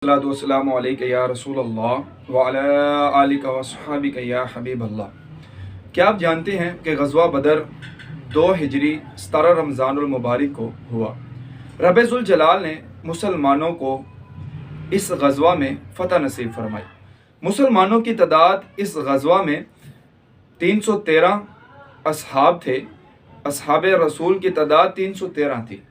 अस्सलामु अलैका या रसूल अल्लाह व अला आलिका व अस्हाबिका या हबीब अल्लाह। क्या आप जानते हैं कि ग़ज़वा बदर 2 हिजरी 17 रमज़ानुल मुबारक को हुआ। रब ज़ुल जलाल ने मुसलमानों को इस ग़ज़वा में फ़तह नसीब फरमाई। मुसलमानों की तादाद इस ग़ज़वा में 313 असहाब थे। असहाब रसूल की तादाद 313 थी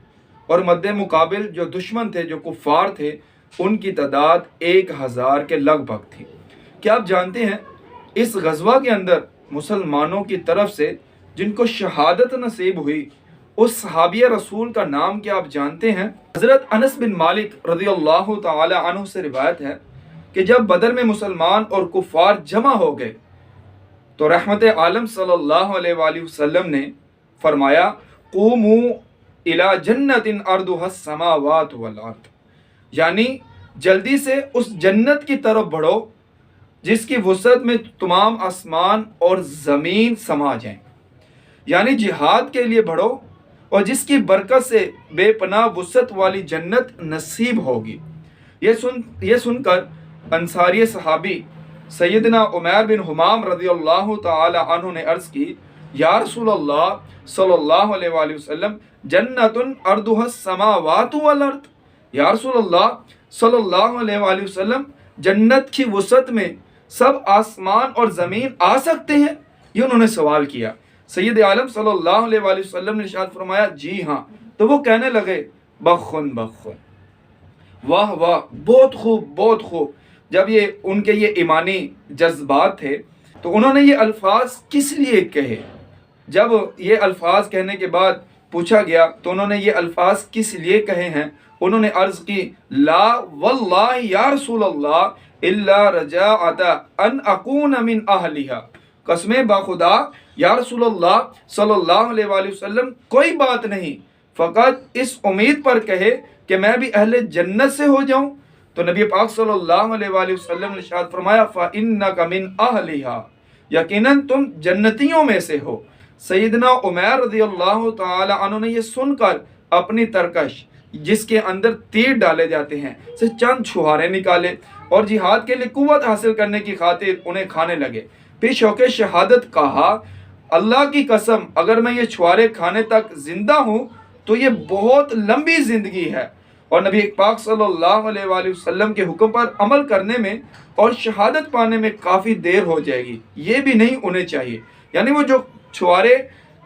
और मद्दे मुकाबिल जो दुश्मन थे, जो कुफ़ार थे, उनकी तादाद 1000 के लगभग थी। क्या आप जानते हैं इस ग़ज़वा के अंदर मुसलमानों की तरफ से जिनको शहादत नसीब हुई उस सहाबिया रसूल का नाम क्या आप जानते हैं? हज़रत अनस बिन मालिक रज़ियल्लाहु ताला अन्हु से रिवायत है कि जब बदर में मुसलमान और कुफ़ार जमा हो गए तो रहमत आलम सल्लल्लाहु अलैहि वसल्लम ने फरमाया, क़ूमू इला जन्नतिन अर्दुहस समावात वल अर्द, यानी जल्दी से उस जन्नत की तरफ बढ़ो जिसकी वसअत में तमाम आसमान और ज़मीन समा जाएं। यानी जिहाद के लिए बढ़ो और जिसकी बरकत से बेपनाह वसअत वाली जन्नत नसीब होगी। ये सुनकर अंसारी सहाबी सैयदना उमैर बिन हुमाम रज़ियल्लाहु ताला अन्हु ने अर्ज़ की, या रसूल अल्लाह सल्लल्लाहु अलैहि वसल्लम, जन्नतुन अर्दुहस समावातु वल अर्द, या रसूल अल्लाह सल्लल्लाहु अलैहि वसल्लम, जन्नत की वसअत में सब आसमान और ज़मीन आ सकते हैं? ये उन्होंने सवाल किया। सैयद आलम सल्लल्लाहु अलैहि वसल्लम ने इरशाद फरमाया, जी हाँ। तो वो कहने लगे, बखुन बखुन, वाह वाह, बहुत खूब बहुत खूब। जब उनके ये ईमानी जज्बात थे तो उन्होंने ये अल्फाज किस लिए कहे? जब ये अल्फाज कहने के बाद पूछा गया तो उन्होंने ये अल्फाज किस लिए कहे हैं? उन्होंने अर्ज़ की, ला वल्लाहि या रसूल अल्लाह इल्ला रजाअता अन अकून मिन अहलिहा, कसमे बाखुदा या रसूल अल्लाह सल्लल्लाहु अलैहि वसल्लम, कोई बात नहीं, फ़कत इस उम्मीद पर कहे कि मैं भी अहले जन्नत से हो जाऊं। तो नबी पाक सल्लल्लाहु अलैहि वसल्लम ने इरशाद फरमाया, फ़इन्नका मिन अहलिहा, यकीनन तुम जन्नतियों में से हो। सैयदना उमैर रज़ियल्लाहु ताला अन्हु ने ये सुनकर अपनी तरकश जिसके अंदर तीर डाले जाते हैं से चंद छुहारे निकाले और जिहाद के लिए कुव्वत हासिल करने की खातिर उन्हें खाने लगे। फिर शौक़े शहादत कहा, अल्लाह की कसम, अगर मैं ये छुहारे खाने तक जिंदा हूँ तो ये बहुत लंबी जिंदगी है और नबी पाक सल्लल्लाहु अलैहि वसल्लम के हुक्म पर अमल करने में और शहादत पाने में काफ़ी देर हो जाएगी, ये भी नहीं होने चाहिए। यानी वो जो छुहारे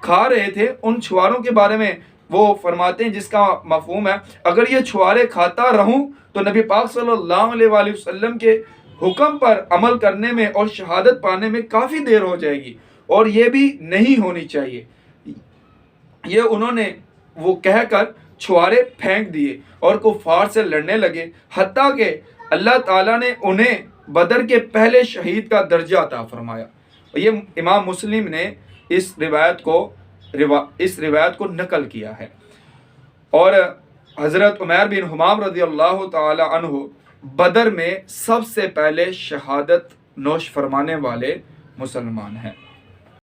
खा रहे थे उन छुहारों के बारे में वो फरमाते हैं जिसका मफहूम है, अगर ये छुहारे खाता रहूं तो नबी पाक सल्लल्लाहु अलैहि वसल्लम के हुक्म पर अमल करने में और शहादत पाने में काफ़ी देर हो जाएगी और ये भी नहीं होनी चाहिए। ये उन्होंने वो कहकर छुहारे फेंक दिए और कुफार से लड़ने लगे, हत्ता कि अल्लाह ताला ने उन्हें बदर के पहले शहीद का दर्जा अता फरमाया। ये इमाम मुस्लिम ने इस रिवायत को नकल किया है। और हज़रत उमैर बिन हुमाम रज़ियल्लाहु ताला अन्हु बदर में सबसे पहले शहादत नोश फरमाने वाले मुसलमान हैं।